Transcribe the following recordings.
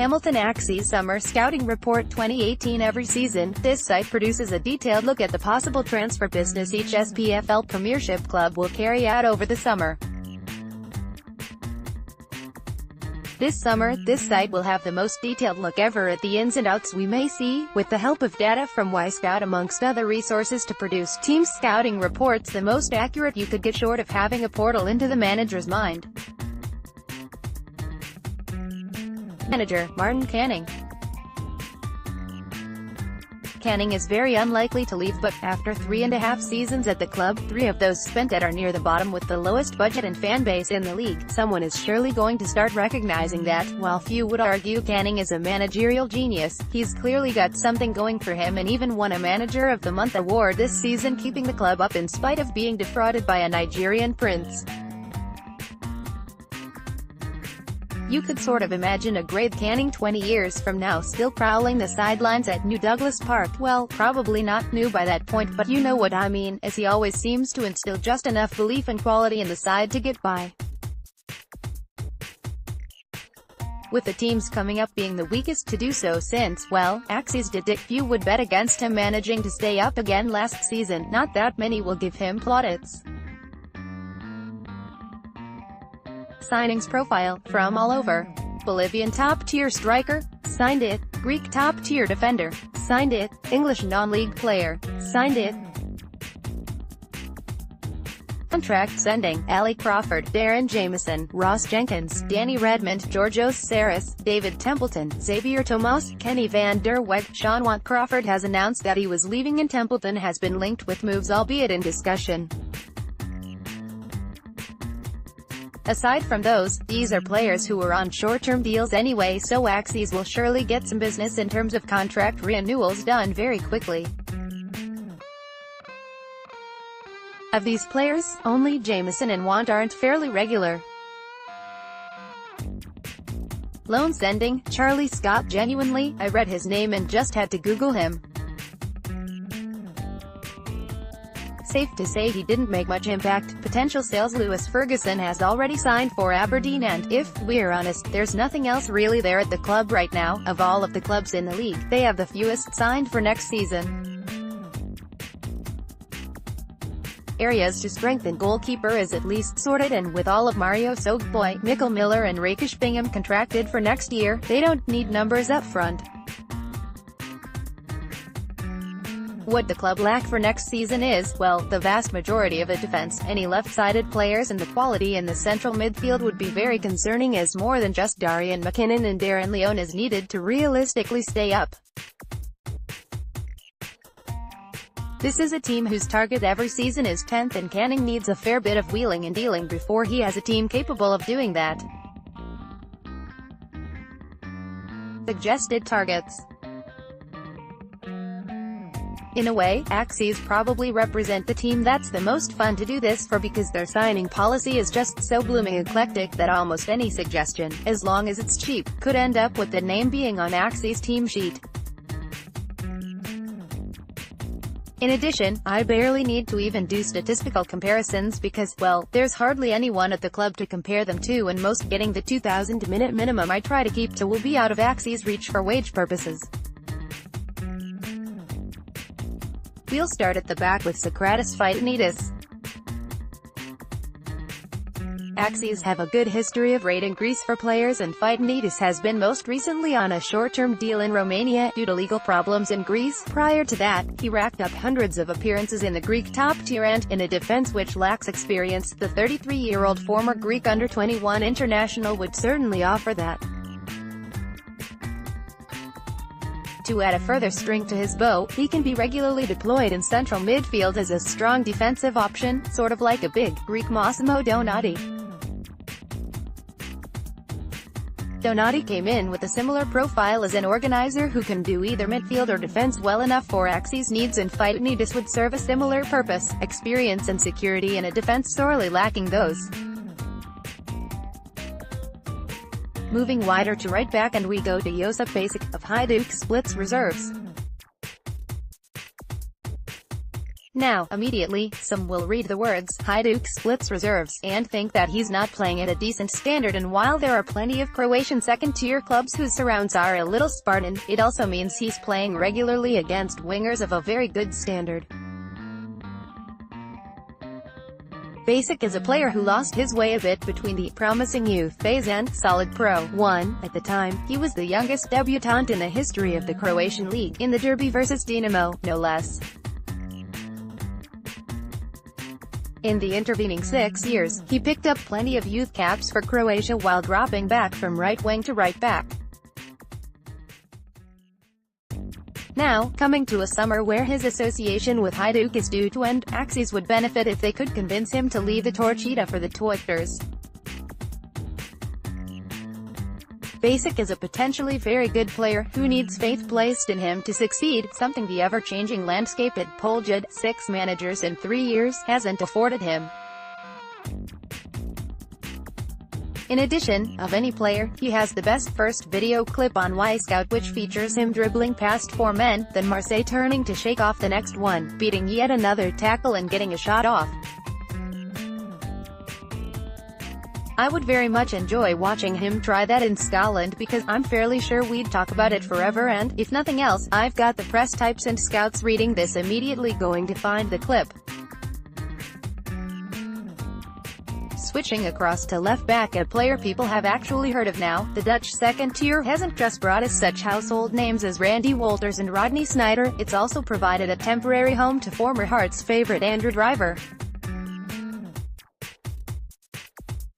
Hamilton Accies Summer Scouting Report 2018. Every season, this site produces a detailed look at the possible transfer business each SPFL Premiership club will carry out over the summer. This summer, this site will have the most detailed look ever at the ins and outs we may see, with the help of data from Wyscout amongst other resources to produce team scouting reports the most accurate you could get short of having a portal into the manager's mind. Manager, Martin Canning. Canning is very unlikely to leave, but after 3.5 seasons at the club, 3 of those spent at or near the bottom with the lowest budget and fan base in the league, someone is surely going to start recognizing that, while few would argue Canning is a managerial genius, he's clearly got something going for him and even won a Manager of the Month award this season, keeping the club up in spite of being defrauded by a Nigerian prince. You could sort of imagine a great Canning 20 years from now still prowling the sidelines at New Douglas Park. Well, probably not new by that point, but you know what I mean, as he always seems to instill just enough belief and quality in the side to get by. With the teams coming up being the weakest to do so since, well, Accies did it, few would bet against him managing to stay up again last season. Not that many will give him plaudits. Signings profile, from all over. Bolivian top-tier striker, signed it. Greek top-tier defender, signed it. English non-league player, signed it. Contract sending, Ali Crawford, Darren Jameson, Ross Jenkins, Danny Redmond, Georgios Saris, David Templeton, Xavier Tomas, Kenny van der Weg. Sean Want Crawford has announced that he was leaving and Templeton has been linked with moves, albeit in discussion. Aside from those, these are players who were on short-term deals anyway, so Accies will surely get some business in terms of contract renewals done very quickly. Of these players, only Jameson and Want aren't fairly regular. Loan sending, Charlie Scott. Genuinely, I read his name and just had to Google him. Safe to say he didn't make much impact. Potential sales, Lewis Ferguson has already signed for Aberdeen and, if we're honest, there's nothing else really there at the club right now. Of all of the clubs in the league, they have the fewest signed for next season. Areas to strengthen. Goalkeeper is at least sorted, and with all of Mario Sogboy, Mikkel Miller and Rakesh Bingham contracted for next year, they don't need numbers up front. What the club lack for next season is, well, the vast majority of a defense. Any left-sided players and the quality in the central midfield would be very concerning, as more than just Darian McKinnon and Darren Leon is needed to realistically stay up. This is a team whose target every season is 10th, and Canning needs a fair bit of wheeling and dealing before he has a team capable of doing that. Suggested targets. In a way, Accies probably represent the team that's the most fun to do this for, because their signing policy is just so blooming eclectic that almost any suggestion, as long as it's cheap, could end up with the name being on Accies' team sheet. In addition, I barely need to even do statistical comparisons because, well, there's hardly anyone at the club to compare them to, and most getting the 2,000-minute minimum I try to keep to will be out of Accies' reach for wage purposes. We'll start at the back with Socrates Phytanidis. Accies have a good history of rate increase for players, and Phytanidis has been most recently on a short-term deal in Romania due to legal problems in Greece. Prior to that, he racked up hundreds of appearances in the Greek top tier, and, in a defense which lacks experience, the 33-year-old former Greek under-21 international would certainly offer that. To add a further string to his bow, he can be regularly deployed in central midfield as a strong defensive option, sort of like a big, Greek Massimo Donati. Donati came in with a similar profile as an organizer who can do either midfield or defense well enough for Accies' needs, and Phytanidis would serve a similar purpose: experience and security in a defense sorely lacking those. Moving wider to right back, and we go to Josip Basic, of Hajduk Split's reserves. Now, immediately, some will read the words, Hajduk splits reserves, and think that he's not playing at a decent standard, and while there are plenty of Croatian second-tier clubs whose surrounds are a little Spartan, it also means he's playing regularly against wingers of a very good standard. Basic is a player who lost his way a bit between the promising youth phase and solid Pro 1. At the time, he was the youngest debutant in the history of the Croatian league, in the derby versus Dinamo, no less. In the intervening 6 years, he picked up plenty of youth caps for Croatia while dropping back from right wing to right back. Now, coming to a summer where his association with Hajduk is due to end, Accies would benefit if they could convince him to leave the Torcida for the Toyters. Basic is a potentially very good player, who needs faith placed in him to succeed, something the ever-changing landscape at Poljud, 6 managers in 3 years, hasn't afforded him. In addition, of any player, he has the best first video clip on Wyscout, which features him dribbling past 4 men, then Marseille turning to shake off the next one, beating yet another tackle and getting a shot off. I would very much enjoy watching him try that in Scotland, because I'm fairly sure we'd talk about it forever, and, if nothing else, I've got the press types and scouts reading this immediately going to find the clip. Switching across to left back, a player people have actually heard of now, the Dutch second tier hasn't just brought us such household names as Randy Wolters and Rodney Snyder, it's also provided a temporary home to former Hearts favourite Andrew Driver.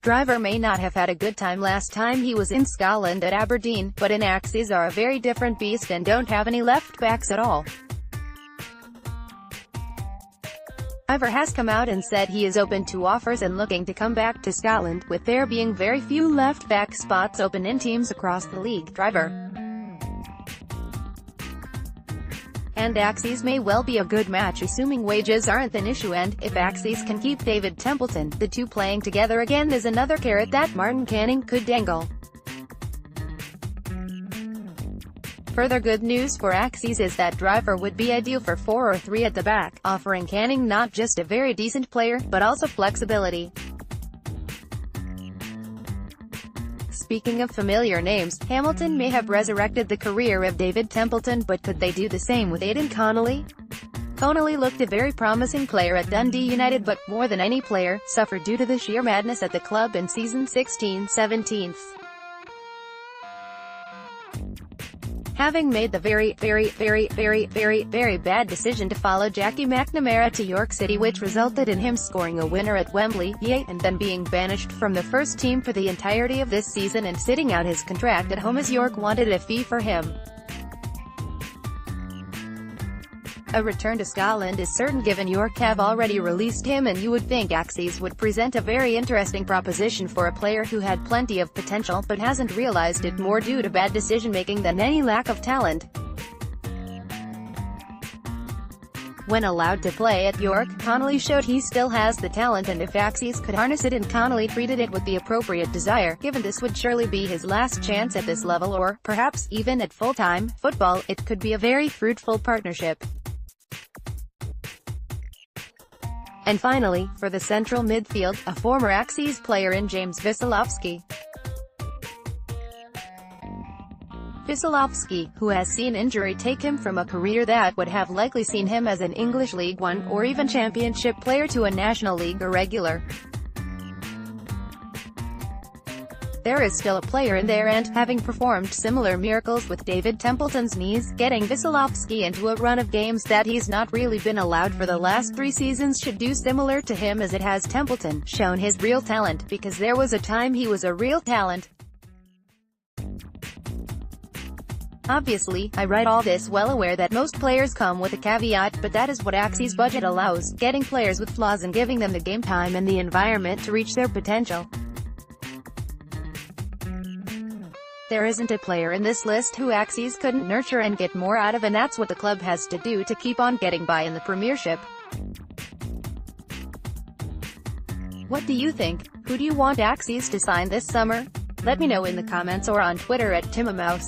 Driver may not have had a good time last time he was in Scotland at Aberdeen, but in Accies are a very different beast and don't have any left backs at all. Driver has come out and said he is open to offers and looking to come back to Scotland, with there being very few left back spots open in teams across the league. Driver and Accies may well be a good match assuming wages aren't an issue, and, if Accies can keep David Templeton, the two playing together again is another carrot that Martin Canning could dangle. Further good news for Accies is that Driver would be ideal for 4 or 3 at the back, offering Canning not just a very decent player, but also flexibility. Speaking of familiar names, Hamilton may have resurrected the career of David Templeton, but could they do the same with Aidan Connolly? Connolly looked a very promising player at Dundee United, but, more than any player, suffered due to the sheer madness at the club in season 16-17. Having made the very bad decision to follow Jackie McNamara to York City, which resulted in him scoring a winner at Wembley, and then being banished from the first team for the entirety of this season and sitting out his contract at home as York wanted a fee for him. A return to Scotland is certain given York have already released him, and you would think Accies would present a very interesting proposition for a player who had plenty of potential but hasn't realised it, more due to bad decision-making than any lack of talent. When allowed to play at York, Connolly showed he still has the talent, and if Accies could harness it and Connolly treated it with the appropriate desire, given this would surely be his last chance at this level, or, perhaps, even at full-time football, it could be a very fruitful partnership. And finally, for the central midfield, a former Accies player in James Wyscout. Wyscout, who has seen injury take him from a career that would have likely seen him as an English League One, or even Championship player to a National League irregular. There is still a player in there, and, having performed similar miracles with David Templeton's knees, getting Wyscout into a run of games that he's not really been allowed for the last 3 seasons should do similar to him as it has Templeton, shown his real talent, because there was a time he was a real talent. Obviously, I write all this well aware that most players come with a caveat, but that is what Accies' budget allows, getting players with flaws and giving them the game time and the environment to reach their potential. There isn't a player in this list who Accies couldn't nurture and get more out of, and that's what the club has to do to keep on getting by in the Premiership. What do you think? Who do you want Accies to sign this summer? Let me know in the comments or on Twitter at @TimAmouse.